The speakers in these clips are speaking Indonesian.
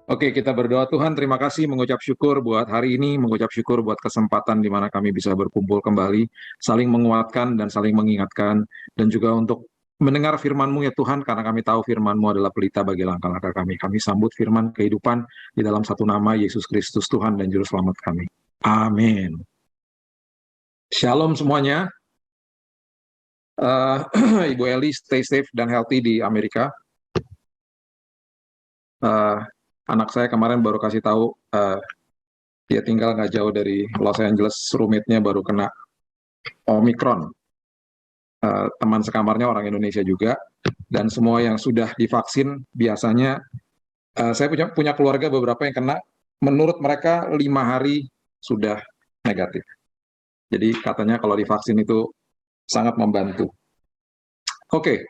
Oke, kita berdoa. Tuhan, terima kasih mengucap syukur buat hari ini, mengucap syukur buat kesempatan di mana kami bisa berkumpul kembali, saling menguatkan dan saling mengingatkan, dan juga untuk mendengar firman-Mu ya Tuhan, karena kami tahu firman-Mu adalah pelita bagi langkah-langkah kami. Kami sambut firman kehidupan di dalam satu nama, Yesus Kristus Tuhan dan Juru Selamat kami. Amin. Shalom semuanya. Ibu Eli, stay safe dan healthy di Amerika. Anak saya kemarin baru kasih tahu, dia tinggal nggak jauh dari Los Angeles, roommate-nya baru kena Omicron. Teman sekamarnya orang Indonesia juga, dan semua yang sudah divaksin biasanya, saya punya keluarga beberapa yang kena, menurut mereka 5 hari sudah negatif. Jadi katanya kalau divaksin itu sangat membantu. Oke,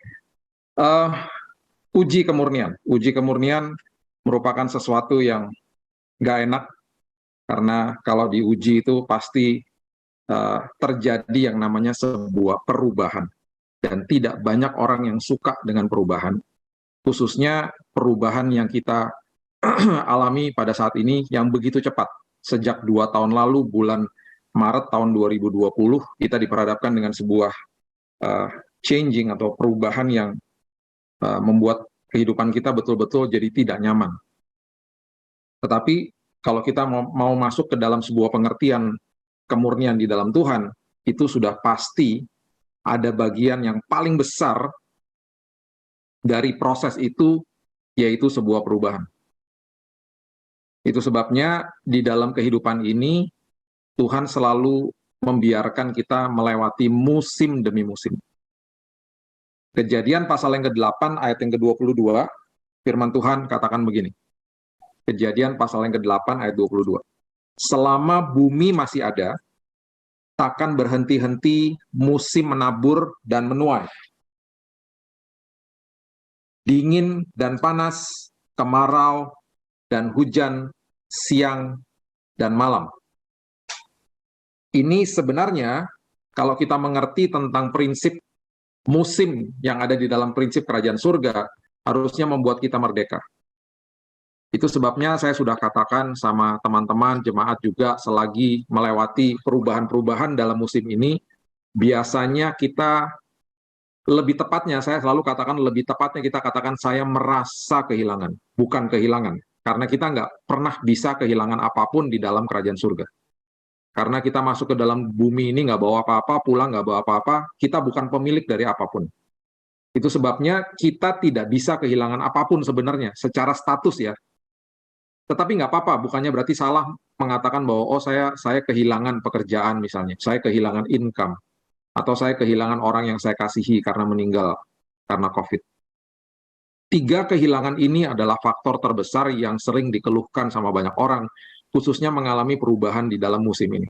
uji kemurnian. Uji kemurnian merupakan sesuatu yang nggak enak, karena kalau diuji itu pasti terjadi yang namanya sebuah perubahan. Dan tidak banyak orang yang suka dengan perubahan, khususnya perubahan yang kita alami pada saat ini yang begitu cepat. Sejak 2 tahun lalu, bulan Maret tahun 2020, kita diperhadapkan dengan sebuah changing atau perubahan yang membuat kehidupan kita betul-betul jadi tidak nyaman. Tetapi kalau kita mau masuk ke dalam sebuah pengertian kemurnian di dalam Tuhan, itu sudah pasti ada bagian yang paling besar dari proses itu, yaitu sebuah perubahan. Itu sebabnya di dalam kehidupan ini, Tuhan selalu membiarkan kita melewati musim demi musim. Kejadian pasal yang ke-8 ayat yang ke-22, firman Tuhan katakan begini. Kejadian pasal yang ke-8 ayat 22. Selama bumi masih ada, takkan berhenti-henti musim menabur dan menuai. Dingin dan panas, kemarau dan hujan, siang dan malam. Ini sebenarnya kalau kita mengerti tentang prinsip musim yang ada di dalam prinsip kerajaan surga, harusnya membuat kita merdeka. Itu sebabnya saya sudah katakan sama teman-teman jemaat juga, selagi melewati perubahan-perubahan dalam musim ini, biasanya kita, lebih tepatnya saya selalu katakan, lebih tepatnya kita katakan saya merasa kehilangan, bukan kehilangan. Karena kita nggak pernah bisa kehilangan apapun di dalam kerajaan surga. Karena kita masuk ke dalam bumi ini nggak bawa apa-apa, pulang nggak bawa apa-apa, kita bukan pemilik dari apapun. Itu sebabnya kita tidak bisa kehilangan apapun sebenarnya, secara status ya. Tetapi nggak apa-apa, bukannya berarti salah mengatakan bahwa oh saya kehilangan pekerjaan misalnya, saya kehilangan income, atau saya kehilangan orang yang saya kasihi karena meninggal karena COVID. 3 kehilangan ini adalah faktor terbesar yang sering dikeluhkan sama banyak orang, khususnya mengalami perubahan di dalam musim ini.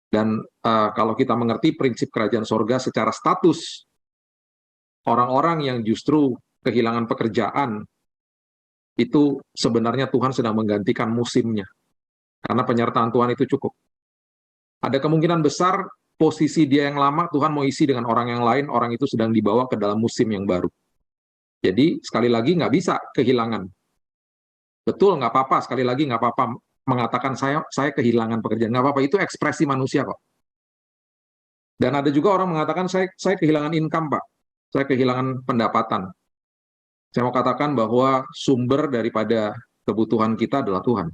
Dan kalau kita mengerti prinsip kerajaan sorga secara status, orang-orang yang justru kehilangan pekerjaan, itu sebenarnya Tuhan sedang menggantikan musimnya. Karena penyertaan Tuhan itu cukup. Ada kemungkinan besar posisi dia yang lama, Tuhan mau isi dengan orang yang lain, orang itu sedang dibawa ke dalam musim yang baru. Jadi sekali lagi nggak bisa kehilangan. Betul, nggak apa-apa, sekali lagi nggak apa-apa mengatakan saya kehilangan pekerjaan. Nggak apa-apa, itu ekspresi manusia kok. Dan ada juga orang mengatakan saya kehilangan income, Pak. Saya kehilangan pendapatan. Saya mau katakan bahwa sumber daripada kebutuhan kita adalah Tuhan.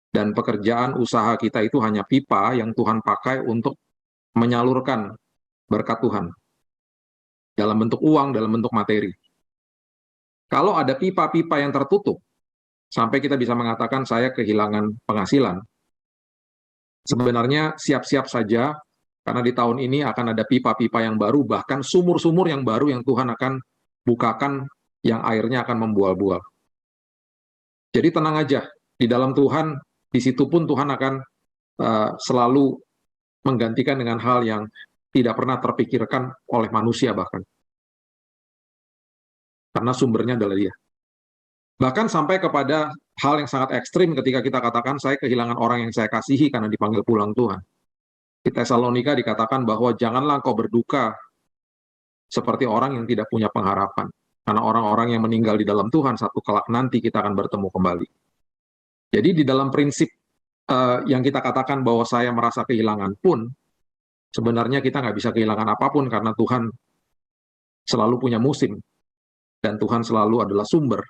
Dan pekerjaan usaha kita itu hanya pipa yang Tuhan pakai untuk menyalurkan berkat Tuhan. Dalam bentuk uang, dalam bentuk materi. Kalau ada pipa-pipa yang tertutup, sampai kita bisa mengatakan saya kehilangan penghasilan, sebenarnya siap-siap saja, karena di tahun ini akan ada pipa-pipa yang baru, bahkan sumur-sumur yang baru yang Tuhan akan bukakan, yang airnya akan membual-bual. Jadi tenang aja, di dalam Tuhan, di situ pun Tuhan akan selalu menggantikan dengan hal yang tidak pernah terpikirkan oleh manusia bahkan. Karena sumbernya adalah Dia. Bahkan sampai kepada hal yang sangat ekstrim ketika kita katakan saya kehilangan orang yang saya kasihi karena dipanggil pulang Tuhan. Di Tesalonika dikatakan bahwa janganlah engkau berduka seperti orang yang tidak punya pengharapan. Karena orang-orang yang meninggal di dalam Tuhan, satu kelak nanti kita akan bertemu kembali. Jadi di dalam prinsip yang kita katakan bahwa saya merasa kehilangan pun, sebenarnya kita nggak bisa kehilangan apapun karena Tuhan selalu punya musim, dan Tuhan selalu adalah sumber,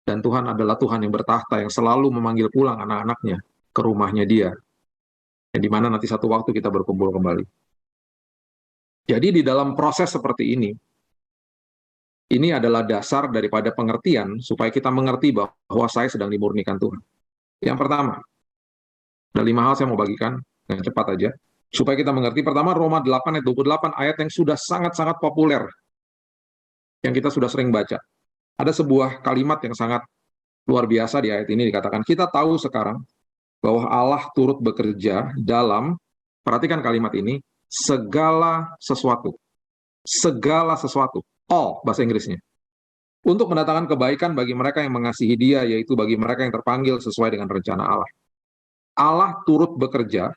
dan Tuhan adalah Tuhan yang bertahta, yang selalu memanggil pulang anak-anaknya ke rumahnya Dia, yang dimana nanti satu waktu kita berkumpul kembali. Jadi di dalam proses seperti ini adalah dasar daripada pengertian supaya kita mengerti bahwa saya sedang dimurnikan Tuhan. Yang pertama, ada 5 hal saya mau bagikan, dengan cepat aja, supaya kita mengerti. Pertama, Roma 8 ayat 28, ayat yang sudah sangat-sangat populer, yang kita sudah sering baca. Ada sebuah kalimat yang sangat luar biasa di ayat ini, dikatakan, kita tahu sekarang bahwa Allah turut bekerja dalam, perhatikan kalimat ini, segala sesuatu. Segala sesuatu. All, bahasa Inggrisnya. Untuk mendatangkan kebaikan bagi mereka yang mengasihi Dia, yaitu bagi mereka yang terpanggil sesuai dengan rencana Allah. Allah turut bekerja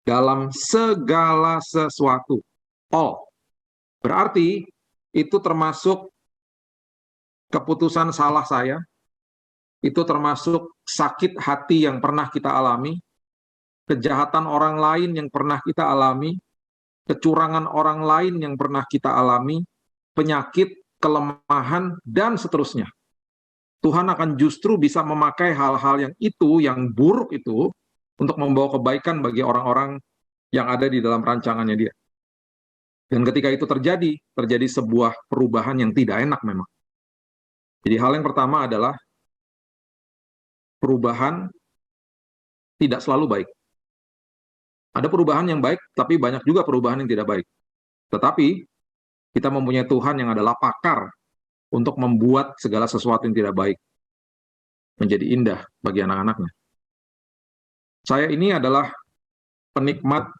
dalam segala sesuatu. All. Berarti itu termasuk keputusan salah saya, itu termasuk sakit hati yang pernah kita alami, kejahatan orang lain yang pernah kita alami, kecurangan orang lain yang pernah kita alami, penyakit, kelemahan, dan seterusnya. Tuhan akan justru bisa memakai hal-hal yang buruk itu, untuk membawa kebaikan bagi orang-orang yang ada di dalam rancangannya Dia. Dan ketika itu terjadi sebuah perubahan yang tidak enak memang. Jadi hal yang pertama adalah perubahan tidak selalu baik. Ada perubahan yang baik, tapi banyak juga perubahan yang tidak baik. Tetapi kita mempunyai Tuhan yang adalah pakar untuk membuat segala sesuatu yang tidak baik menjadi indah bagi anak-anaknya. Saya ini adalah penikmat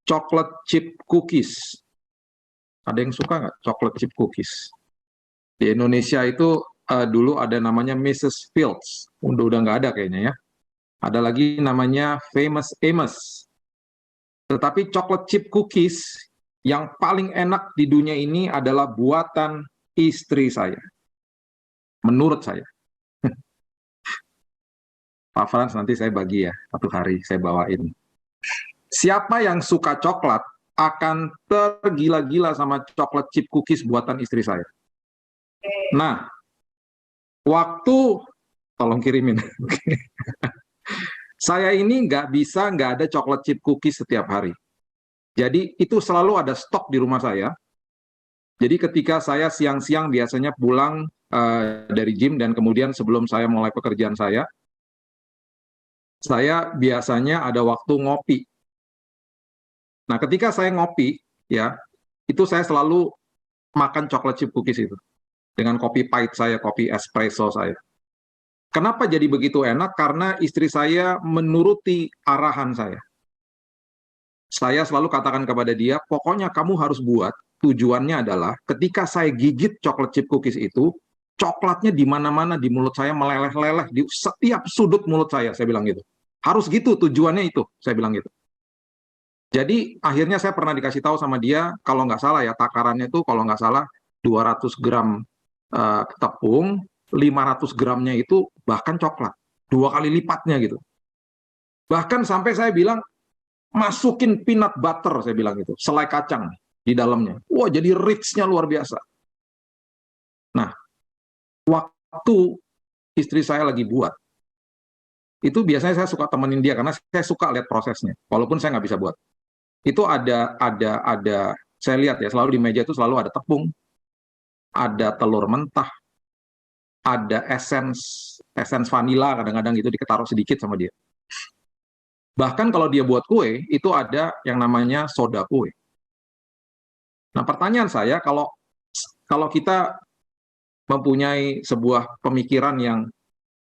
chocolate chip cookies. Ada yang suka nggak chocolate chip cookies? Di Indonesia itu dulu ada namanya Mrs. Fields. Udah nggak ada kayaknya ya. Ada lagi namanya Famous Amos. Tetapi chocolate chip cookies yang paling enak di dunia ini adalah buatan istri saya. Menurut saya. Pak Frans, nanti saya bagi ya, satu hari saya bawain. Siapa yang suka coklat akan tergila-gila sama chocolate chip cookies buatan istri saya. Nah, tolong kirimin. Saya ini nggak ada chocolate chip cookies setiap hari. Jadi itu selalu ada stok di rumah saya. Jadi ketika saya siang-siang biasanya pulang dari gym, dan kemudian sebelum saya mulai pekerjaan saya biasanya ada waktu ngopi. Nah, ketika saya ngopi, ya, itu saya selalu makan chocolate chip cookies itu. Dengan kopi pahit saya, kopi espresso saya. Kenapa jadi begitu enak? Karena istri saya menuruti arahan saya. Saya selalu katakan kepada dia, pokoknya kamu harus buat, tujuannya adalah ketika saya gigit chocolate chip cookies itu, coklatnya di mana-mana di mulut saya meleleh-leleh di setiap sudut mulut saya bilang gitu. Harus gitu, tujuannya itu, saya bilang gitu. Jadi akhirnya saya pernah dikasih tahu sama dia, kalau nggak salah ya, takarannya itu kalau nggak salah 200 gram tepung, 500 gramnya itu bahkan coklat. 2 kali lipatnya gitu. Bahkan sampai saya bilang, masukin peanut butter, saya bilang gitu, selai kacang di dalamnya. Wah, jadi rich-nya luar biasa. Nah, waktu istri saya lagi buat, itu biasanya saya suka temenin dia, karena saya suka lihat prosesnya, walaupun saya nggak bisa buat. Itu ada, saya lihat ya, selalu di meja itu selalu ada tepung, ada telur mentah, ada essence vanila, kadang-kadang gitu diketaruh sedikit sama dia. Bahkan kalau dia buat kue, itu ada yang namanya soda kue. Nah, pertanyaan saya, kalau kita mempunyai sebuah pemikiran yang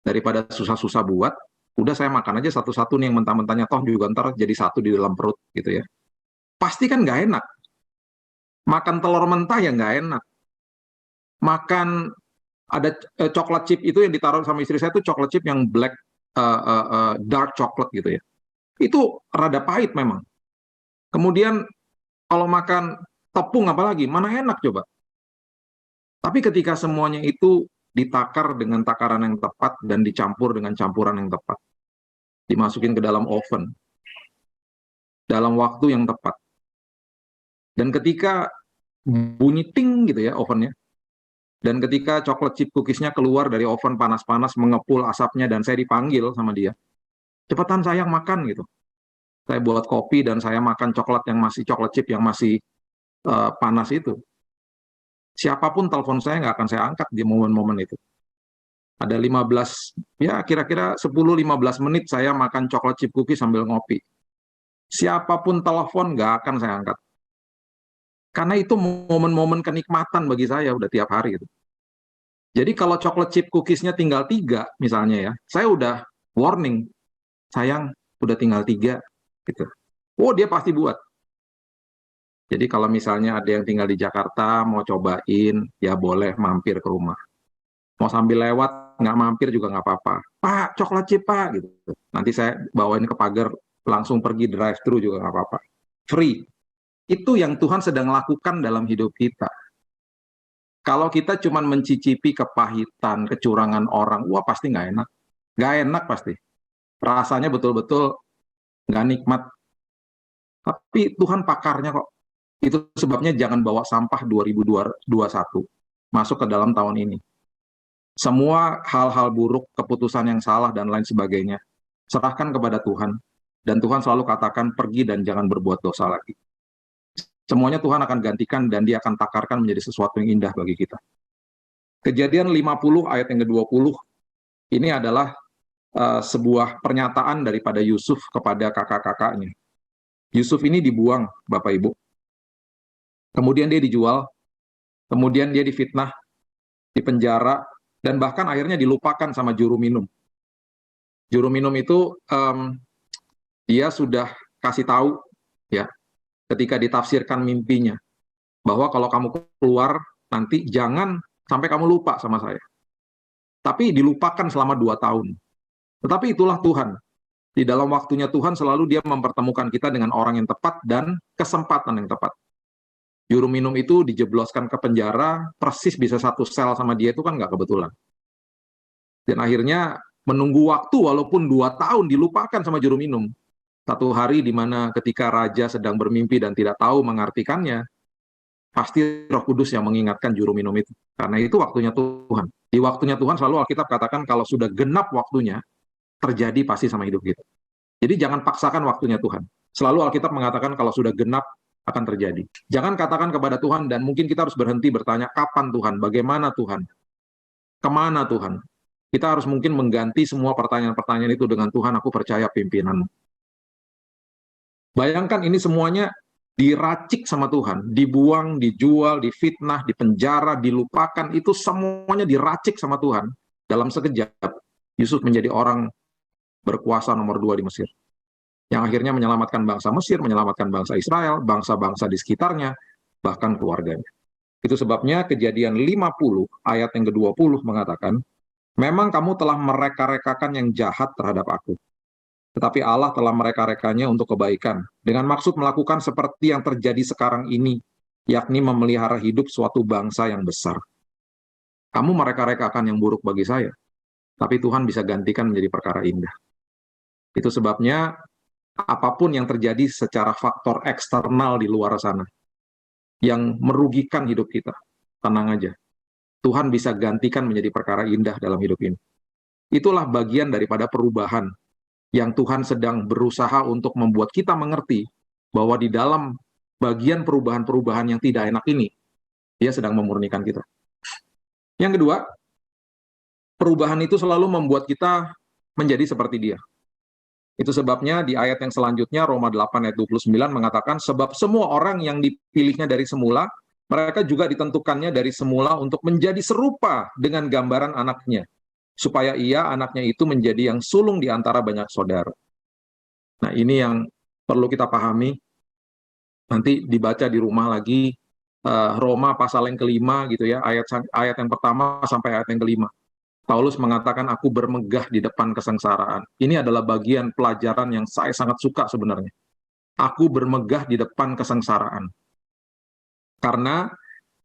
daripada susah-susah buat, udah saya makan aja satu-satu nih, yang mentah-mentahnya toh juga ntar jadi satu di dalam perut gitu ya. Pasti kan nggak enak. Makan telur mentah ya nggak enak. Makan ada coklat chip itu yang ditaruh sama istri saya, itu coklat chip yang black dark chocolate gitu ya. Itu rada pahit memang. Kemudian kalau makan tepung apalagi, mana enak coba. Tapi ketika semuanya itu ditakar dengan takaran yang tepat dan dicampur dengan campuran yang tepat, dimasukin ke dalam oven, dalam waktu yang tepat. Dan ketika bunyi ting gitu ya ovennya, dan ketika coklat chip cookiesnya keluar dari oven panas-panas, mengepul asapnya, dan saya dipanggil sama dia, cepetan sayang makan gitu. Saya buat kopi dan saya makan coklat chip yang masih panas itu. Siapapun telepon saya nggak akan saya angkat di momen-momen itu. Ada 15, ya kira-kira 10-15 menit saya makan coklat chip cookie sambil ngopi. Siapapun telepon nggak akan saya angkat. Karena itu momen-momen kenikmatan bagi saya udah tiap hari gitu. Jadi kalau coklat chip cookiesnya tinggal 3 misalnya ya, saya udah warning, sayang udah tinggal 3 gitu. Oh dia pasti buat. Jadi kalau misalnya ada yang tinggal di Jakarta mau cobain, ya boleh mampir ke rumah. Mau sambil lewat nggak mampir juga nggak apa-apa. Pak, coklat chip pak gitu. Nanti saya bawain ke pagar, langsung pergi drive thru juga nggak apa-apa. Free. Itu yang Tuhan sedang lakukan dalam hidup kita. Kalau kita cuma mencicipi kepahitan, kecurangan orang, wah pasti nggak enak. Nggak enak pasti. Rasanya betul-betul nggak nikmat. Tapi Tuhan pakarnya kok. Itu sebabnya jangan bawa sampah 2021 masuk ke dalam tahun ini. Semua hal-hal buruk, keputusan yang salah, dan lain sebagainya, serahkan kepada Tuhan. Dan Tuhan selalu katakan, pergi dan jangan berbuat dosa lagi. Semuanya Tuhan akan gantikan dan dia akan takarkan menjadi sesuatu yang indah bagi kita. Kejadian 50 ayat yang ke-20, ini adalah sebuah pernyataan daripada Yusuf kepada kakak-kakaknya. Yusuf ini dibuang, Bapak Ibu. Kemudian dia dijual, kemudian dia difitnah, dipenjara, dan bahkan akhirnya dilupakan sama juru minum. Juru minum itu dia sudah kasih tahu ya ketika ditafsirkan mimpinya bahwa kalau kamu keluar nanti jangan sampai kamu lupa sama saya. Tapi dilupakan selama 2 tahun. Tetapi itulah Tuhan. Di dalam waktunya Tuhan selalu dia mempertemukan kita dengan orang yang tepat dan kesempatan yang tepat. Juru minum itu dijebloskan ke penjara, persis bisa satu sel sama dia itu kan nggak kebetulan. Dan akhirnya menunggu waktu walaupun 2 tahun dilupakan sama juru minum. Satu hari di mana ketika raja sedang bermimpi dan tidak tahu mengartikannya, pasti Roh Kudus yang mengingatkan juru minum itu. Karena itu waktunya Tuhan. Di waktunya Tuhan selalu Alkitab katakan kalau sudah genap waktunya, terjadi pasti sama hidup kita. Jadi jangan paksakan waktunya Tuhan. Selalu Alkitab mengatakan kalau sudah genap akan terjadi. Jangan katakan kepada Tuhan dan mungkin kita harus berhenti bertanya, kapan Tuhan? Bagaimana Tuhan? Kemana Tuhan? Kita harus mungkin mengganti semua pertanyaan-pertanyaan itu dengan Tuhan, aku percaya pimpinan. Bayangkan ini semuanya diracik sama Tuhan, dibuang, dijual, difitnah, dipenjara, dilupakan, itu semuanya diracik sama Tuhan. Dalam sekejap, Yusuf menjadi orang berkuasa nomor 2 di Mesir. Yang akhirnya menyelamatkan bangsa Mesir, menyelamatkan bangsa Israel, bangsa-bangsa di sekitarnya, bahkan keluarganya. Itu sebabnya Kejadian 50 ayat yang ke-20 mengatakan, memang kamu telah mereka-rekakan yang jahat terhadap aku. Tetapi Allah telah mereka-rekanya untuk kebaikan, dengan maksud melakukan seperti yang terjadi sekarang ini, yakni memelihara hidup suatu bangsa yang besar. Kamu mereka-rekakan yang buruk bagi saya, tapi Tuhan bisa gantikan menjadi perkara indah. Itu sebabnya apapun yang terjadi secara faktor eksternal di luar sana, yang merugikan hidup kita, tenang aja. Tuhan bisa gantikan menjadi perkara indah dalam hidup ini. Itulah bagian daripada perubahan yang Tuhan sedang berusaha untuk membuat kita mengerti bahwa di dalam bagian perubahan-perubahan yang tidak enak ini, dia sedang memurnikan kita. Yang kedua, perubahan itu selalu membuat kita menjadi seperti dia. Itu sebabnya di ayat yang selanjutnya, Roma 8 ayat 29 mengatakan, sebab semua orang yang dipilihnya dari semula, mereka juga ditentukannya dari semula untuk menjadi serupa dengan gambaran anaknya, supaya ia, anaknya itu menjadi yang sulung di antara banyak saudara. Nah ini yang perlu kita pahami, nanti dibaca di rumah lagi, Roma pasal yang kelima gitu ya, ayat yang pertama sampai ayat yang kelima. Paulus mengatakan, aku bermegah di depan kesengsaraan. Ini adalah bagian pelajaran yang saya sangat suka sebenarnya. Aku bermegah di depan kesengsaraan. Karena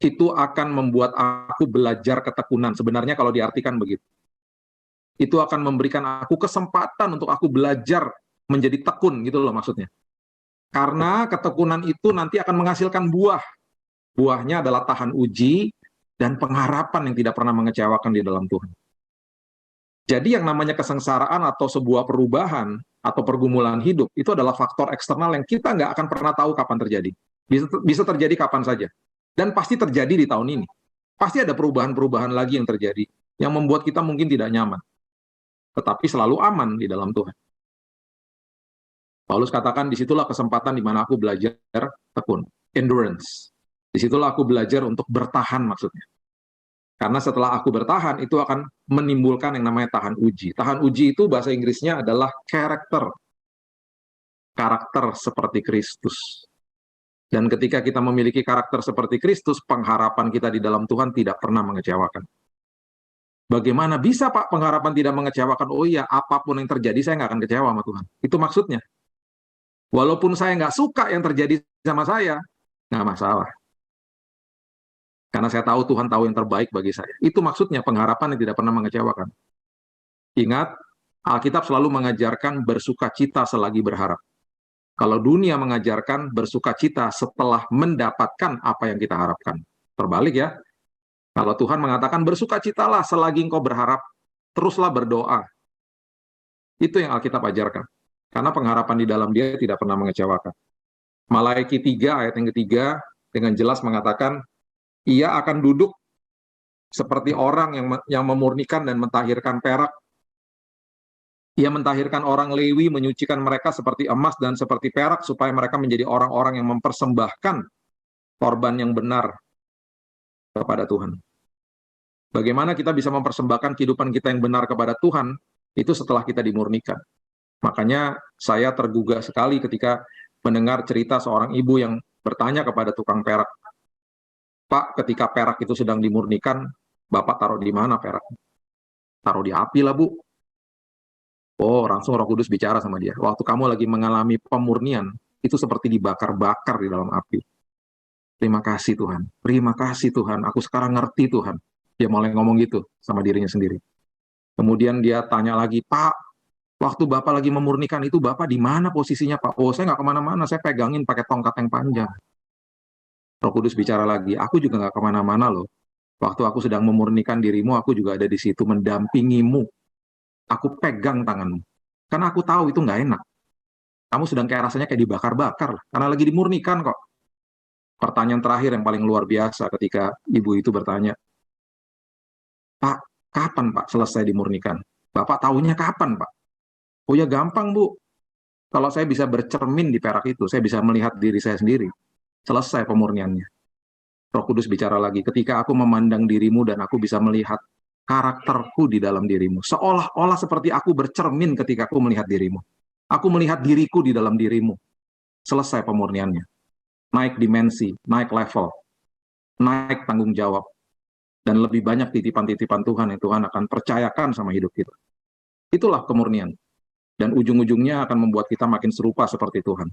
itu akan membuat aku belajar ketekunan. Sebenarnya kalau diartikan begitu. Itu akan memberikan aku kesempatan untuk aku belajar menjadi tekun gitu loh maksudnya. Karena ketekunan itu nanti akan menghasilkan buah. Buahnya adalah tahan uji dan pengharapan yang tidak pernah mengecewakan di dalam Tuhan. Jadi yang namanya kesengsaraan atau sebuah perubahan atau pergumulan hidup itu adalah faktor eksternal yang kita nggak akan pernah tahu kapan terjadi. Bisa terjadi kapan saja. Dan pasti terjadi di tahun ini. Pasti ada perubahan-perubahan lagi yang terjadi yang membuat kita mungkin tidak nyaman. Tetapi selalu aman di dalam Tuhan. Paulus katakan, disitulah kesempatan di mana aku belajar tekun, endurance. Disitulah aku belajar untuk bertahan maksudnya. Karena setelah aku bertahan, itu akan menimbulkan yang namanya tahan uji. Tahan uji itu bahasa Inggrisnya adalah karakter. Karakter seperti Kristus. Dan ketika kita memiliki karakter seperti Kristus, pengharapan kita di dalam Tuhan tidak pernah mengecewakan. Bagaimana bisa Pak pengharapan tidak mengecewakan? Oh iya, apapun yang terjadi saya nggak akan kecewa sama Tuhan. Itu maksudnya. Walaupun saya nggak suka yang terjadi sama saya, nggak masalah. Karena saya tahu Tuhan tahu yang terbaik bagi saya. Itu maksudnya pengharapan yang tidak pernah mengecewakan. Ingat, Alkitab selalu mengajarkan bersuka cita selagi berharap. Kalau dunia mengajarkan bersuka cita setelah mendapatkan apa yang kita harapkan. Terbalik ya. Kalau Tuhan mengatakan bersuka citalah selagi engkau berharap, teruslah berdoa. Itu yang Alkitab ajarkan. Karena pengharapan di dalam Dia tidak pernah mengecewakan. Malaiki 3 ayat yang ketiga dengan jelas mengatakan, ia akan duduk seperti orang yang memurnikan dan mentahirkan perak. Ia mentahirkan orang Lewi, menyucikan mereka seperti emas dan seperti perak, supaya mereka menjadi orang-orang yang mempersembahkan korban yang benar kepada Tuhan. Bagaimana kita bisa mempersembahkan kehidupan kita yang benar kepada Tuhan, itu setelah kita dimurnikan. Makanya saya tergugah sekali ketika mendengar cerita seorang ibu yang bertanya kepada tukang perak, Pak, ketika perak itu sedang dimurnikan, Bapak taruh di mana perak? Taruh di api lah, Bu. Oh, langsung Roh Kudus bicara sama dia. Waktu kamu lagi mengalami pemurnian, itu seperti dibakar-bakar di dalam api. Terima kasih Tuhan. Terima kasih Tuhan. Aku sekarang ngerti Tuhan. Dia mulai ngomong gitu sama dirinya sendiri. Kemudian dia tanya lagi, Pak, waktu Bapak lagi memurnikan itu, Bapak di mana posisinya, Pak? Oh, saya nggak kemana-mana. Saya pegangin pakai tongkat yang panjang. Roh Kudus bicara lagi, aku juga nggak kemana-mana loh. Waktu aku sedang memurnikan dirimu, aku juga ada di situ mendampingimu. Aku pegang tanganmu. Karena aku tahu itu nggak enak. Kamu sedang kayak rasanya kayak dibakar-bakar lah. Karena lagi dimurnikan kok. Pertanyaan terakhir yang paling luar biasa ketika ibu itu bertanya, Pak, kapan Pak selesai dimurnikan? Bapak tahunya kapan Pak? Oh ya gampang Bu. Kalau saya bisa bercermin di perak itu, saya bisa melihat diri saya sendiri. Selesai pemurniannya. Roh Kudus bicara lagi, ketika aku memandang dirimu dan aku bisa melihat karakterku di dalam dirimu. Seolah-olah seperti aku bercermin ketika aku melihat dirimu. Aku melihat diriku di dalam dirimu. Selesai pemurniannya. Naik dimensi, naik level, naik tanggung jawab. Dan lebih banyak titipan-titipan Tuhan yang Tuhan akan percayakan sama hidup kita. Itulah kemurnian. Dan ujung-ujungnya akan membuat kita makin serupa seperti Tuhan.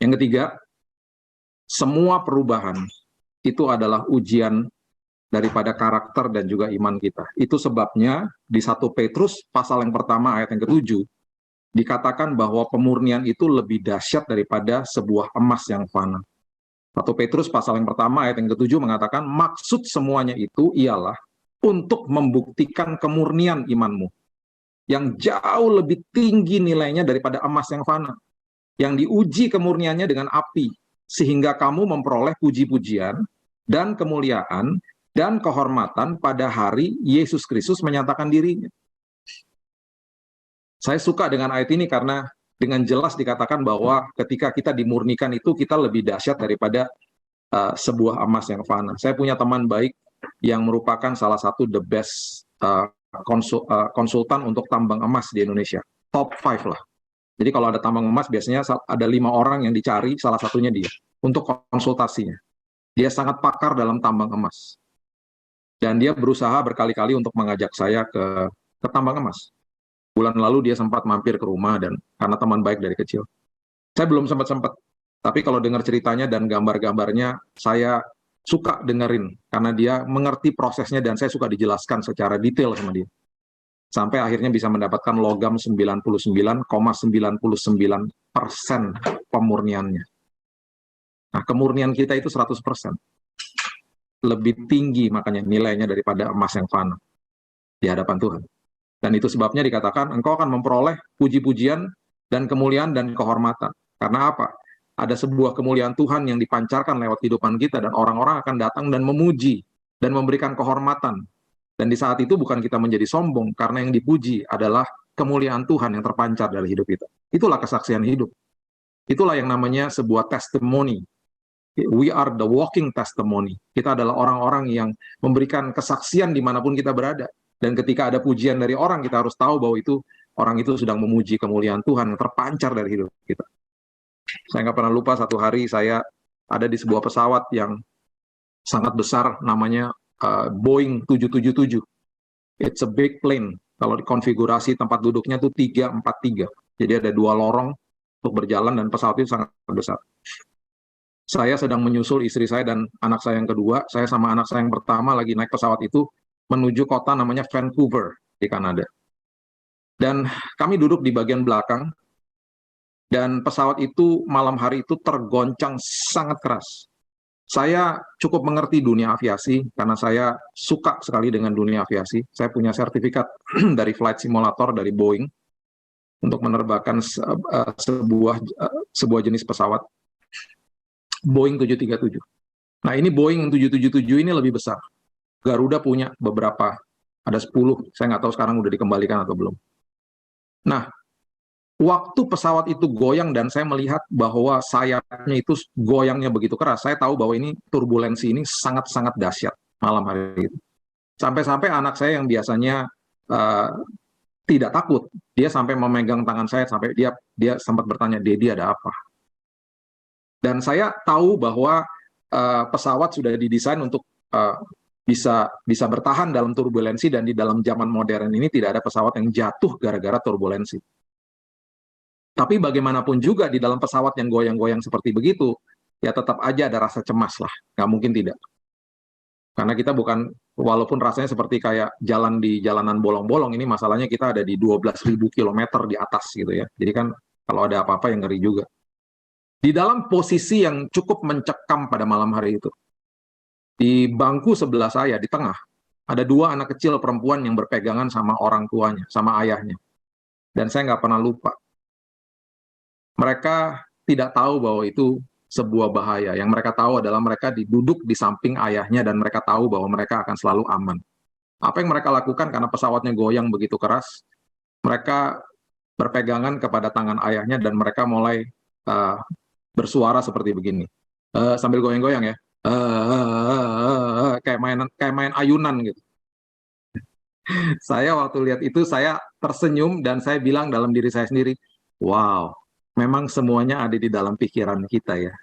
Yang ketiga, semua perubahan itu adalah ujian daripada karakter dan juga iman kita. Itu sebabnya di 1 Petrus pasal yang pertama ayat yang ke-7 dikatakan bahwa pemurnian itu lebih dahsyat daripada sebuah emas yang fana. 1 Petrus pasal yang pertama ayat yang ke-7 mengatakan maksud semuanya itu ialah untuk membuktikan kemurnian imanmu yang jauh lebih tinggi nilainya daripada emas yang fana, yang diuji kemurniannya dengan api, sehingga kamu memperoleh puji-pujian dan kemuliaan dan kehormatan pada hari Yesus Kristus menyatakan dirinya. Saya suka dengan ayat ini karena dengan jelas dikatakan bahwa ketika kita dimurnikan itu kita lebih dahsyat daripada sebuah emas yang fana. Saya punya teman baik yang merupakan salah satu the best konsultan untuk tambang emas di Indonesia. Top 5 lah. Jadi kalau ada tambang emas biasanya ada 5 orang yang dicari, salah satunya dia untuk konsultasinya. Dia sangat pakar dalam tambang emas. Dan dia berusaha berkali-kali untuk mengajak saya ke tambang emas. Bulan lalu dia sempat mampir ke rumah dan karena teman baik dari kecil. Saya belum sempat, tapi kalau dengar ceritanya dan gambar-gambarnya, saya suka dengerin karena dia mengerti prosesnya dan saya suka dijelaskan secara detail sama dia. Sampai akhirnya bisa mendapatkan logam 99,99% pemurniannya. Nah, kemurnian kita itu 100%. Lebih tinggi makanya nilainya daripada emas yang fana di hadapan Tuhan. Dan itu sebabnya dikatakan engkau akan memperoleh puji-pujian dan kemuliaan dan kehormatan. Karena apa? Ada sebuah kemuliaan Tuhan yang dipancarkan lewat kehidupan kita dan orang-orang akan datang dan memuji dan memberikan kehormatan. Dan di saat itu bukan kita menjadi sombong karena yang dipuji adalah kemuliaan Tuhan yang terpancar dari hidup kita. Itulah kesaksian hidup. Itulah yang namanya sebuah testimoni. We are the walking testimony. Kita adalah orang-orang yang memberikan kesaksian dimanapun kita berada. Dan ketika ada pujian dari orang, kita harus tahu bahwa itu orang itu sedang memuji kemuliaan Tuhan yang terpancar dari hidup kita. Saya nggak pernah lupa satu hari saya ada di sebuah pesawat yang sangat besar, namanya Boeing 777. It's a big plane. Kalau dikonfigurasi tempat duduknya tuh 343. Jadi ada 2 lorong untuk berjalan dan pesawat itu sangat besar. Saya sedang menyusul istri saya dan anak saya yang kedua. Saya sama anak saya yang pertama lagi naik pesawat itu menuju kota namanya Vancouver di Kanada. Dan kami duduk di bagian belakang dan pesawat itu malam hari itu tergoncang sangat keras. Saya cukup mengerti dunia aviasi karena saya suka sekali dengan dunia aviasi. Saya punya sertifikat dari flight simulator dari Boeing untuk menerbangkan sebuah jenis pesawat Boeing 737. Nah, ini Boeing 777 ini lebih besar. Garuda punya beberapa, ada 10, saya nggak tahu sekarang udah dikembalikan atau belum. Nah, waktu pesawat itu goyang dan saya melihat bahwa sayapnya itu goyangnya begitu keras, saya tahu bahwa ini turbulensi ini sangat-sangat dahsyat malam hari itu. Sampai-sampai anak saya yang biasanya tidak takut, dia sampai memegang tangan saya, sampai dia sempat bertanya, "Dedi, ada apa?" Dan saya tahu bahwa pesawat sudah didesain untuk bisa bertahan dalam turbulensi, dan di dalam zaman modern ini tidak ada pesawat yang jatuh gara-gara turbulensi. Tapi bagaimanapun juga di dalam pesawat yang goyang-goyang seperti begitu, ya tetap aja ada rasa cemas lah, nggak mungkin tidak. Karena kita bukan, walaupun rasanya seperti kayak jalan di jalanan bolong-bolong, ini masalahnya kita ada di 12.000 km di atas gitu ya. Jadi kan kalau ada apa-apa yang ngeri juga. Di dalam posisi yang cukup mencekam pada malam hari itu, di bangku sebelah saya, di tengah, ada 2 anak kecil perempuan yang berpegangan sama orang tuanya, sama ayahnya. Dan saya nggak pernah lupa. Mereka tidak tahu bahwa itu sebuah bahaya. Yang mereka tahu adalah mereka duduk di samping ayahnya dan mereka tahu bahwa mereka akan selalu aman. Apa yang mereka lakukan karena pesawatnya goyang begitu keras, mereka berpegangan kepada tangan ayahnya dan mereka mulai bersuara seperti begini, sambil goyang-goyang ya, kayak main ayunan gitu. Saya waktu lihat itu saya tersenyum dan saya bilang dalam diri saya sendiri, wow, memang semuanya ada di dalam pikiran kita ya.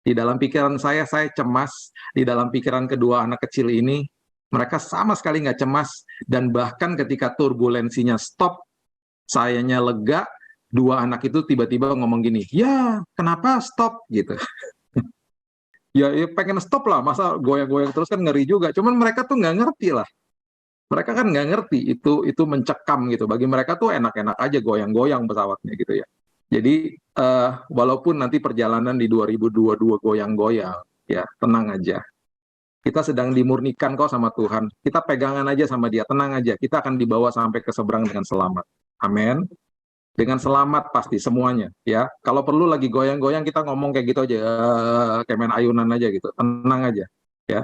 Di dalam pikiran saya cemas, di dalam pikiran kedua anak kecil ini, mereka sama sekali nggak cemas, dan bahkan ketika turbulensinya stop, sayanya lega, 2 anak itu tiba-tiba ngomong gini, "Ya, kenapa stop?" gitu. Ya pengen stop lah, masa goyang-goyang terus kan ngeri juga. Cuman mereka tuh nggak ngerti lah. Mereka kan nggak ngerti itu mencekam gitu. Bagi mereka tuh enak-enak aja goyang-goyang pesawatnya gitu ya. Jadi walaupun nanti perjalanan di 2022 goyang-goyang, ya tenang aja. Kita sedang dimurnikan kok sama Tuhan. Kita pegangan aja sama Dia, tenang aja. Kita akan dibawa sampai ke seberang dengan selamat. Amin. Dengan selamat pasti semuanya ya. Kalau perlu lagi goyang-goyang kita ngomong kayak gitu aja, kayak main ayunan aja gitu, tenang aja ya.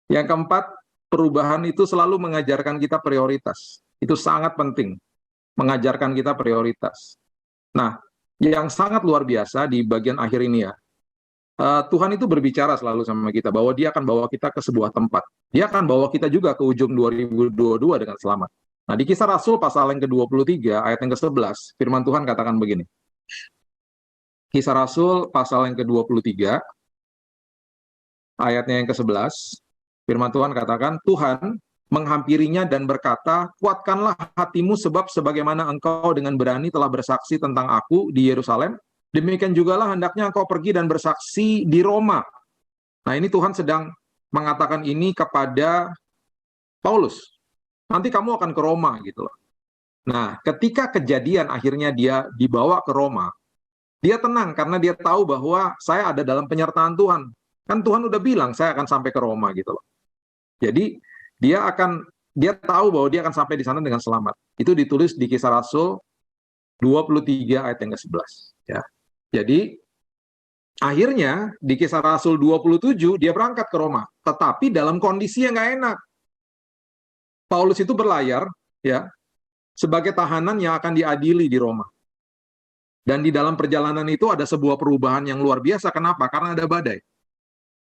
Yang keempat, perubahan itu selalu mengajarkan kita prioritas. Itu sangat penting, mengajarkan kita prioritas. Nah, yang sangat luar biasa di bagian akhir ini ya, Tuhan itu berbicara selalu sama kita bahwa Dia akan bawa kita ke sebuah tempat. Dia akan bawa kita juga ke ujung 2022 dengan selamat. Nah, di Kisah Rasul pasal yang ke-23, ayat yang ke-11, firman Tuhan katakan begini. Kisah Rasul pasal yang ke-23, ayatnya yang ke-11, firman Tuhan katakan, Tuhan menghampirinya dan berkata, "Kuatkanlah hatimu sebab sebagaimana engkau dengan berani telah bersaksi tentang aku di Yerusalem, demikian jugalah hendaknya engkau pergi dan bersaksi di Roma." Nah, ini Tuhan sedang mengatakan ini kepada Paulus. Nanti kamu akan ke Roma gitu loh. Nah, ketika kejadian akhirnya dia dibawa ke Roma, dia tenang karena dia tahu bahwa saya ada dalam penyertaan Tuhan. Kan Tuhan udah bilang saya akan sampai ke Roma gitu loh. Jadi dia tahu bahwa dia akan sampai di sana dengan selamat. Itu ditulis di Kisah Rasul 23 ayat yang ke-11 ya. Jadi akhirnya di Kisah Rasul 27 dia berangkat ke Roma, tetapi dalam kondisi yang nggak enak. Paulus itu berlayar ya sebagai tahanan yang akan diadili di Roma. Dan di dalam perjalanan itu ada sebuah perubahan yang luar biasa. Kenapa? Karena ada badai.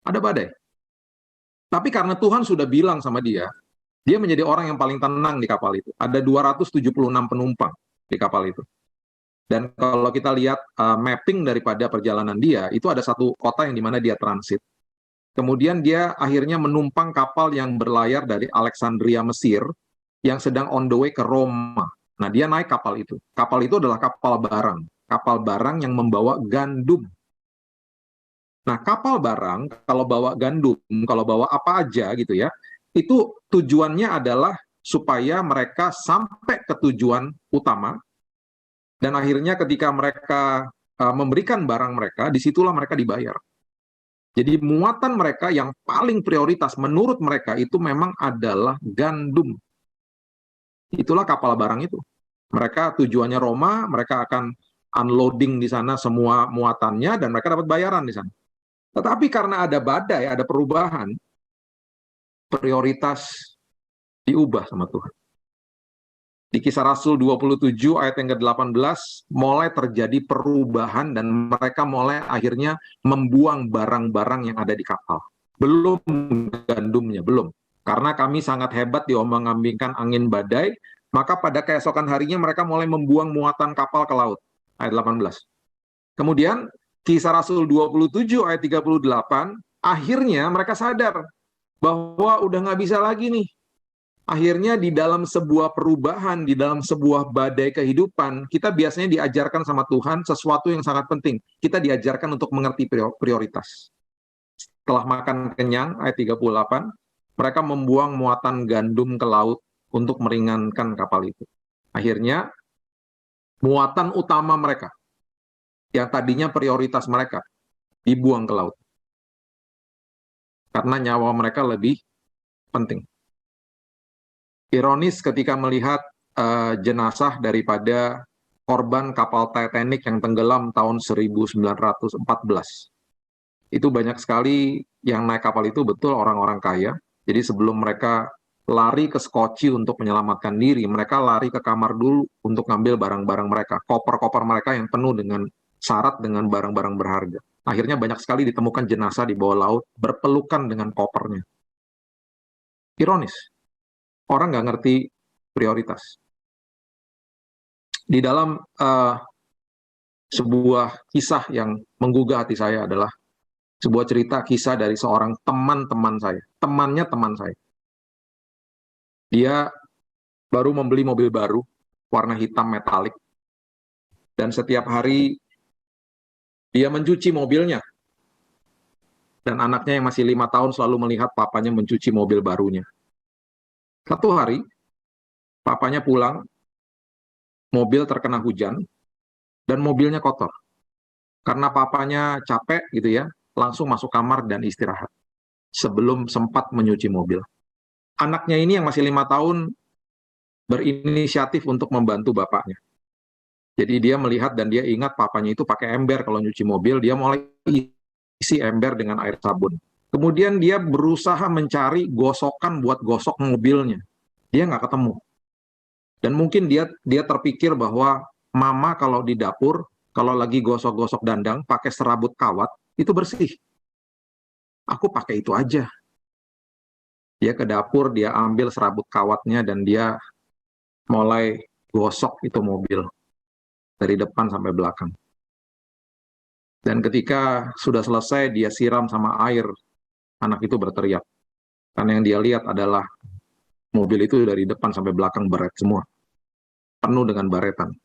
Ada badai. Tapi karena Tuhan sudah bilang sama dia menjadi orang yang paling tenang di kapal itu. Ada 276 penumpang di kapal itu. Dan kalau kita lihat mapping daripada perjalanan dia, itu ada satu kota yang dimana dia transit. Kemudian dia akhirnya menumpang kapal yang berlayar dari Alexandria, Mesir, yang sedang on the way ke Roma. Nah, dia naik kapal itu. Kapal itu adalah kapal barang. Kapal barang yang membawa gandum. Nah, kapal barang, kalau bawa gandum, kalau bawa apa aja gitu ya, itu tujuannya adalah supaya mereka sampai ke tujuan utama, dan akhirnya ketika mereka memberikan barang mereka, disitulah mereka dibayar. Jadi muatan mereka yang paling prioritas menurut mereka itu memang adalah gandum. Itulah kapal barang itu. Mereka tujuannya Roma, mereka akan unloading di sana semua muatannya, dan mereka dapat bayaran di sana. Tetapi karena ada badai, ada perubahan, prioritas diubah sama Tuhan. Di Kisah Rasul 27 ayat yang ke-18, mulai terjadi perubahan dan mereka mulai akhirnya membuang barang-barang yang ada di kapal. Belum gandumnya, belum. Karena kami sangat hebat diombang-ambingkan angin badai, maka pada keesokan harinya mereka mulai membuang muatan kapal ke laut. Ayat 18. Kemudian Kisah Rasul 27 ayat 38, akhirnya mereka sadar bahwa udah nggak bisa lagi nih. Akhirnya di dalam sebuah perubahan, di dalam sebuah badai kehidupan, kita biasanya diajarkan sama Tuhan sesuatu yang sangat penting. Kita diajarkan untuk mengerti prioritas. Setelah makan kenyang, ayat 38, mereka membuang muatan gandum ke laut untuk meringankan kapal itu. Akhirnya, muatan utama mereka, yang tadinya prioritas mereka, dibuang ke laut. Karena nyawa mereka lebih penting. Ironis ketika melihat jenazah daripada korban kapal Titanic yang tenggelam tahun 1914. Itu banyak sekali yang naik kapal itu betul orang-orang kaya. Jadi sebelum mereka lari ke Skocie untuk menyelamatkan diri, mereka lari ke kamar dulu untuk ngambil barang-barang mereka. Koper-koper mereka yang penuh dengan syarat dengan barang-barang berharga. Akhirnya banyak sekali ditemukan jenazah di bawah laut berpelukan dengan kopernya. Ironis. Orang nggak ngerti prioritas. Di dalam sebuah kisah yang menggugah hati saya adalah sebuah cerita kisah dari seorang teman-teman saya. Temannya teman saya. Dia baru membeli mobil baru, warna hitam metalik. Dan setiap hari dia mencuci mobilnya. Dan anaknya yang masih 5 tahun selalu melihat papanya mencuci mobil barunya. Satu hari, papanya pulang, mobil terkena hujan, dan mobilnya kotor. Karena papanya capek gitu ya, langsung masuk kamar dan istirahat. Sebelum sempat menyuci mobil. Anaknya ini yang masih 5 tahun, berinisiatif untuk membantu bapaknya. Jadi dia melihat dan dia ingat papanya itu pakai ember kalau nyuci mobil, dia mulai isi ember dengan air sabun. Kemudian dia berusaha mencari gosokan buat gosok mobilnya. Dia nggak ketemu. Dan mungkin dia terpikir bahwa mama kalau di dapur, kalau lagi gosok-gosok dandang, pakai serabut kawat, itu bersih. Aku pakai itu aja. Dia ke dapur, dia ambil serabut kawatnya, dan dia mulai gosok itu mobil. Dari depan sampai belakang. Dan ketika sudah selesai, dia siram sama air. Anak itu berteriak. Karena yang dia lihat adalah mobil itu dari depan sampai belakang baret semua. Penuh dengan baretan.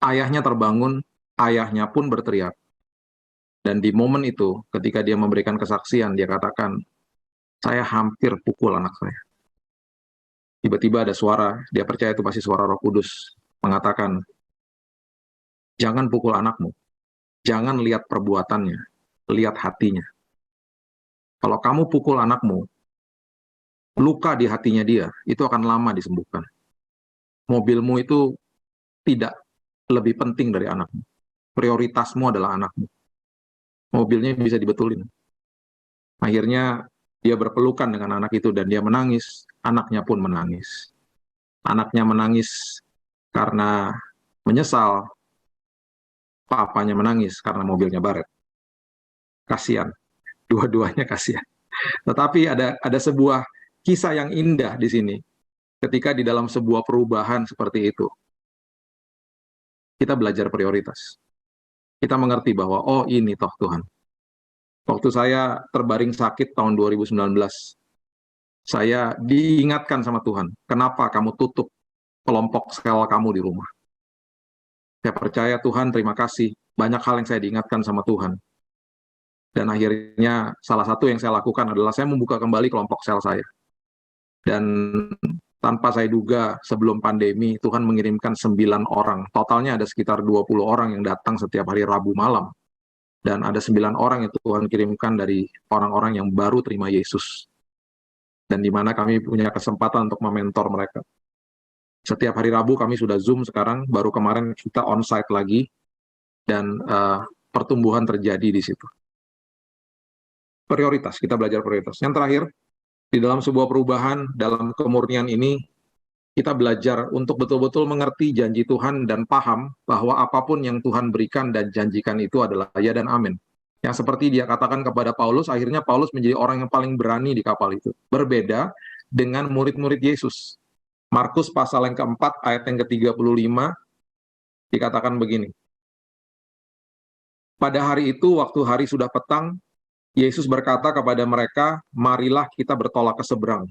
Ayahnya terbangun, ayahnya pun berteriak. Dan di momen itu, ketika dia memberikan kesaksian, dia katakan, saya hampir pukul anak saya. Tiba-tiba ada suara, dia percaya itu pasti suara Roh Kudus, mengatakan, jangan pukul anakmu, jangan lihat perbuatannya, lihat hatinya. Kalau kamu pukul anakmu, luka di hatinya dia, itu akan lama disembuhkan. Mobilmu itu tidak lebih penting dari anakmu. Prioritasmu adalah anakmu. Mobilnya bisa dibetulin. Akhirnya dia berpelukan dengan anak itu dan dia menangis, anaknya pun menangis. Anaknya menangis karena menyesal, papanya menangis karena mobilnya baret. Kasihan, dua-duanya kasihan. Tetapi ada sebuah kisah yang indah di sini. Ketika di dalam sebuah perubahan seperti itu, kita belajar prioritas. Kita mengerti bahwa, oh ini toh Tuhan. Waktu saya terbaring sakit tahun 2019, saya diingatkan sama Tuhan, kenapa kamu tutup kelompok sel kamu di rumah? Saya percaya Tuhan, terima kasih. Banyak hal yang saya diingatkan sama Tuhan. Dan akhirnya salah satu yang saya lakukan adalah saya membuka kembali kelompok sel saya. Dan tanpa saya duga sebelum pandemi, Tuhan mengirimkan 9 orang. Totalnya ada sekitar 20 orang yang datang setiap hari Rabu malam. Dan ada 9 orang yang Tuhan kirimkan dari orang-orang yang baru terima Yesus. Dan di mana kami punya kesempatan untuk mementor mereka. Setiap hari Rabu kami sudah Zoom sekarang, baru kemarin kita on-site lagi, dan pertumbuhan terjadi di situ. Prioritas, kita belajar prioritas. Yang terakhir, di dalam sebuah perubahan, dalam kemurnian ini, kita belajar untuk betul-betul mengerti janji Tuhan dan paham bahwa apapun yang Tuhan berikan dan janjikan itu adalah ya dan amin. Yang seperti dia katakan kepada Paulus, akhirnya Paulus menjadi orang yang paling berani di kapal itu. Berbeda dengan murid-murid Yesus. Markus pasal yang keempat, ayat yang ke-35, dikatakan begini. Pada hari itu, waktu hari sudah petang, Yesus berkata kepada mereka, marilah kita bertolak ke seberang.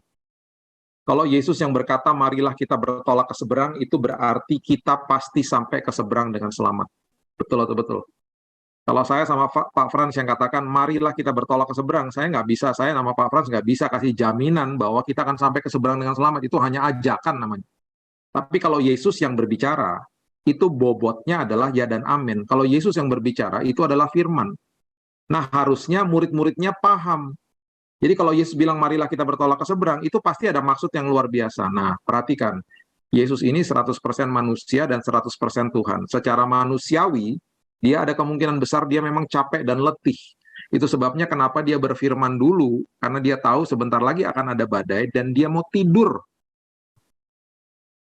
Kalau Yesus yang berkata, marilah kita bertolak ke seberang, itu berarti kita pasti sampai ke seberang dengan selamat. Betul atau betul? Kalau saya sama Pak Frans yang katakan, marilah kita bertolak ke seberang, saya nggak bisa, saya nama Pak Frans nggak bisa kasih jaminan bahwa kita akan sampai ke seberang dengan selamat. Itu hanya ajakan namanya. Tapi kalau Yesus yang berbicara, itu bobotnya adalah ya dan amin. Kalau Yesus yang berbicara, itu adalah firman. Nah, harusnya murid-muridnya paham. Jadi kalau Yesus bilang marilah kita bertolak ke seberang, itu pasti ada maksud yang luar biasa. Nah, perhatikan. Yesus ini 100% manusia dan 100% Tuhan. Secara manusiawi, dia ada kemungkinan besar dia memang capek dan letih. Itu sebabnya kenapa dia berfirman dulu, karena dia tahu sebentar lagi akan ada badai dan dia mau tidur.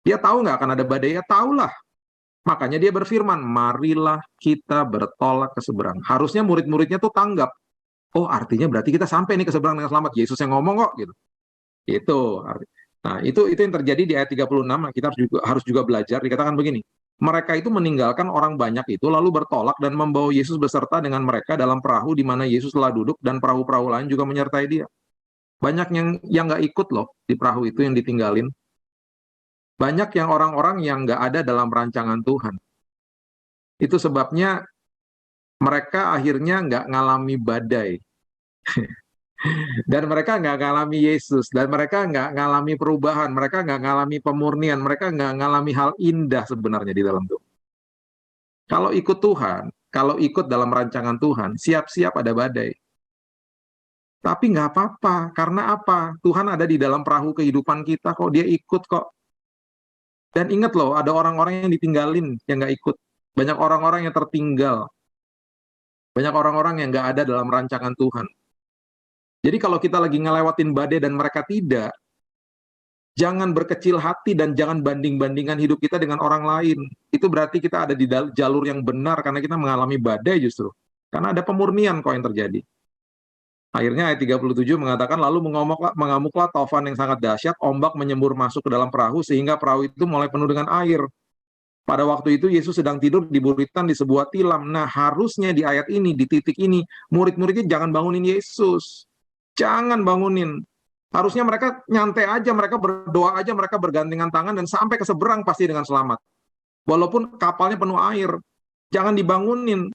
Dia tahu nggak akan ada badai? Ya tahulah. Makanya dia berfirman, marilah kita bertolak ke seberang. Harusnya murid-muridnya tuh tanggap. Oh, artinya berarti kita sampai nih ke seberang dengan selamat. Yesus yang ngomong kok gitu. Itu. Nah, itu yang terjadi di ayat 36. Kita harus juga belajar. Dikatakan begini. Mereka itu meninggalkan orang banyak itu lalu bertolak dan membawa Yesus beserta dengan mereka dalam perahu di mana Yesus telah duduk dan perahu-perahu lain juga menyertai dia. Banyak yang nggak ikut loh di perahu itu yang ditinggalin. Banyak yang orang-orang yang nggak ada dalam rancangan Tuhan. Itu sebabnya mereka akhirnya nggak ngalami badai. Dan mereka nggak ngalami Yesus. Dan mereka nggak ngalami perubahan. Mereka nggak ngalami pemurnian. Mereka nggak ngalami hal indah sebenarnya di dalam Tuhan. Kalau ikut Tuhan, kalau ikut dalam rancangan Tuhan, siap-siap ada badai. Tapi nggak apa-apa. Karena apa? Tuhan ada di dalam perahu kehidupan kita kok. Dia ikut kok. Dan ingat loh, ada orang-orang yang ditinggalin, yang nggak ikut. Banyak orang-orang yang tertinggal. Banyak orang-orang yang nggak ada dalam rancangan Tuhan. Jadi kalau kita lagi ngelewatin badai dan mereka tidak, jangan berkecil hati dan jangan banding-bandingkan hidup kita dengan orang lain. Itu berarti kita ada di jalur yang benar karena kita mengalami badai justru. Karena ada pemurnian kok yang terjadi. Akhirnya ayat 37 mengatakan, lalu mengamuklah taufan yang sangat dahsyat, ombak menyembur masuk ke dalam perahu sehingga perahu itu mulai penuh dengan air. Pada waktu itu Yesus sedang tidur di buritan di sebuah tilam. Nah, harusnya di ayat ini, di titik ini, murid-muridnya jangan bangunin Yesus. Jangan bangunin. Harusnya mereka nyantai aja, mereka berdoa aja, mereka bergandengan tangan dan sampai ke seberang pasti dengan selamat. Walaupun kapalnya penuh air. Jangan dibangunin.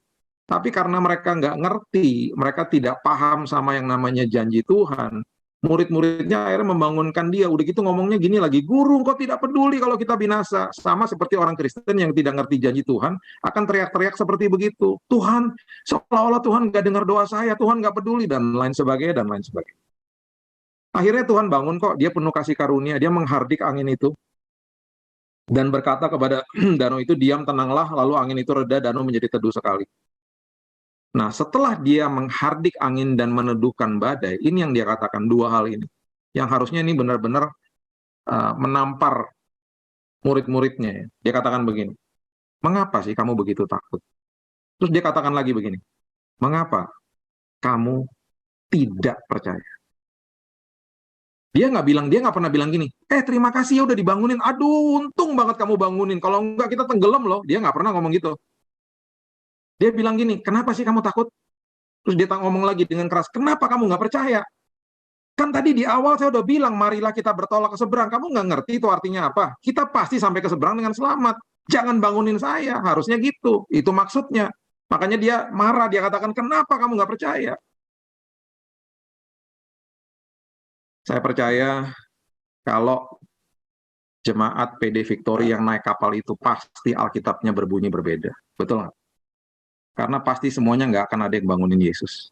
Tapi karena mereka nggak ngerti, mereka tidak paham sama yang namanya janji Tuhan, murid-muridnya akhirnya membangunkan dia. Udah gitu ngomongnya gini lagi, guru kok tidak peduli kalau kita binasa. Sama seperti orang Kristen yang tidak ngerti janji Tuhan, akan teriak-teriak seperti begitu. Tuhan, seolah-olah Tuhan nggak dengar doa saya, Tuhan nggak peduli, dan lain sebagainya, dan lain sebagainya. Akhirnya Tuhan bangun kok, dia penuh kasih karunia, dia menghardik angin itu, dan berkata kepada danau itu, diam, tenanglah, lalu angin itu reda, danau menjadi teduh sekali. Nah, setelah dia menghardik angin dan meneduhkan badai, ini yang dia katakan, dua hal ini. Yang harusnya ini benar-benar menampar murid-muridnya. Ya. Dia katakan begini, mengapa sih kamu begitu takut? Terus dia katakan lagi begini, mengapa kamu tidak percaya? Dia nggak pernah bilang gini, terima kasih ya udah dibangunin, aduh untung banget kamu bangunin, kalau enggak kita tenggelam loh. Dia nggak pernah ngomong gitu. Dia bilang gini, kenapa sih kamu takut? Terus dia ngomong lagi dengan keras, kenapa kamu nggak percaya? Kan tadi di awal saya udah bilang, marilah kita bertolak ke seberang. Kamu nggak ngerti itu artinya apa? Kita pasti sampai ke seberang dengan selamat. Jangan bangunin saya, harusnya gitu. Itu maksudnya. Makanya dia marah, dia katakan, kenapa kamu nggak percaya? Saya percaya kalau jemaat PD Victory yang naik kapal itu pasti Alkitabnya berbunyi berbeda. Betul nggak? Karena pasti semuanya nggak akan ada yang bangunin Yesus.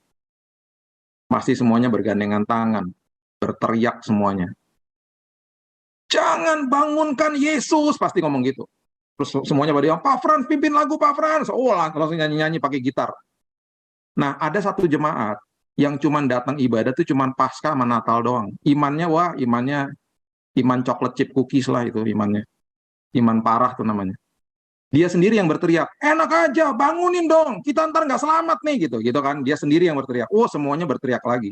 Pasti semuanya bergandengan tangan, berteriak semuanya. Jangan bangunkan Yesus, pasti ngomong gitu. Terus semuanya pada bilang, Pak Frans, pimpin lagu Pak Frans. Oh, langsung nyanyi-nyanyi pakai gitar. Nah, ada satu jemaat yang cuma datang ibadah tuh cuma Paskah sama Natal doang. Imannya, iman coklat chip cookies lah itu imannya. Iman parah tuh namanya. Dia sendiri yang berteriak, enak aja, bangunin dong, kita ntar nggak selamat nih, gitu kan. Dia sendiri yang berteriak. Oh, semuanya berteriak lagi.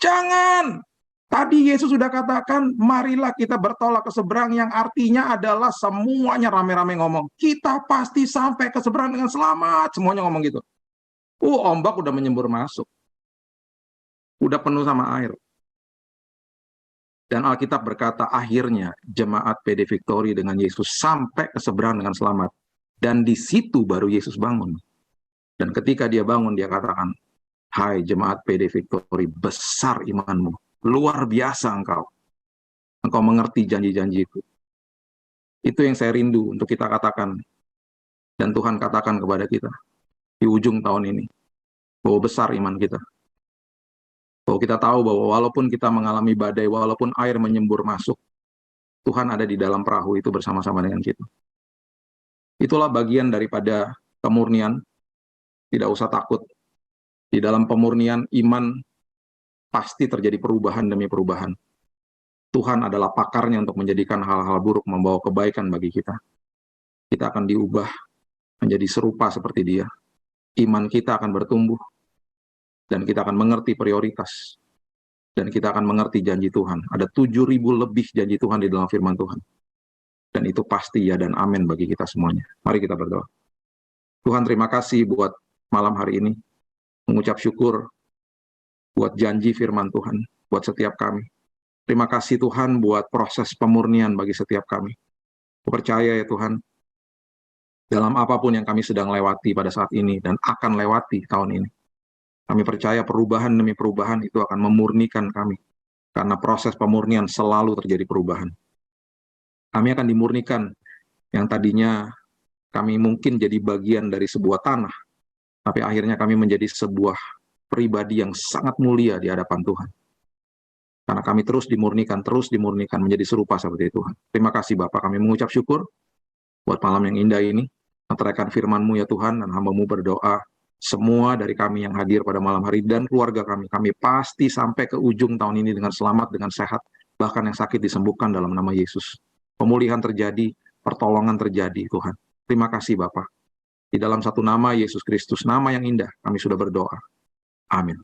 Jangan! Tadi Yesus sudah katakan, marilah kita bertolak ke seberang, yang artinya adalah semuanya rame-rame ngomong, kita pasti sampai ke seberang dengan selamat. Semuanya ngomong gitu. Ombak udah menyembur masuk. Udah penuh sama air. Dan Alkitab berkata, akhirnya jemaat PD Victory dengan Yesus sampai ke seberang dengan selamat. Dan di situ baru Yesus bangun. Dan ketika dia bangun, dia katakan, hai jemaat PD Victory, besar imanmu. Luar biasa engkau. Engkau mengerti janji-janji itu. Itu yang saya rindu untuk kita katakan. Dan Tuhan katakan kepada kita di ujung tahun ini. Bahwa besar iman kita. Bahwa kita tahu bahwa walaupun kita mengalami badai, walaupun air menyembur masuk, Tuhan ada di dalam perahu itu bersama-sama dengan kita. Itulah bagian daripada kemurnian. Tidak usah takut. Di dalam pemurnian iman pasti terjadi perubahan demi perubahan. Tuhan adalah pakarnya untuk menjadikan hal-hal buruk membawa kebaikan bagi kita. Kita akan diubah menjadi serupa seperti Dia. Iman kita akan bertumbuh. Dan kita akan mengerti prioritas. Dan kita akan mengerti janji Tuhan. Ada 7.000 lebih janji Tuhan di dalam firman Tuhan. Dan itu pasti ya dan amin bagi kita semuanya. Mari kita berdoa. Tuhan, terima kasih buat malam hari ini. Mengucap syukur buat janji firman Tuhan, buat setiap kami. Terima kasih Tuhan buat proses pemurnian bagi setiap kami. Aku percaya ya Tuhan, dalam apapun yang kami sedang lewati pada saat ini dan akan lewati tahun ini. Kami percaya perubahan demi perubahan itu akan memurnikan kami. Karena proses pemurnian selalu terjadi perubahan. Kami akan dimurnikan yang tadinya kami mungkin jadi bagian dari sebuah tanah, tapi akhirnya kami menjadi sebuah pribadi yang sangat mulia di hadapan Tuhan. Karena kami terus dimurnikan menjadi serupa seperti Tuhan. Terima kasih Bapak, kami mengucap syukur buat malam yang indah ini. Meteraikan firman-Mu ya Tuhan, dan hamba-Mu berdoa, semua dari kami yang hadir pada malam hari dan keluarga kami pasti sampai ke ujung tahun ini dengan selamat, dengan sehat, bahkan yang sakit disembuhkan dalam nama Yesus. Pemulihan terjadi, pertolongan terjadi Tuhan. Terima kasih Bapak. Di dalam satu nama Yesus Kristus, nama yang indah, kami sudah berdoa. Amin.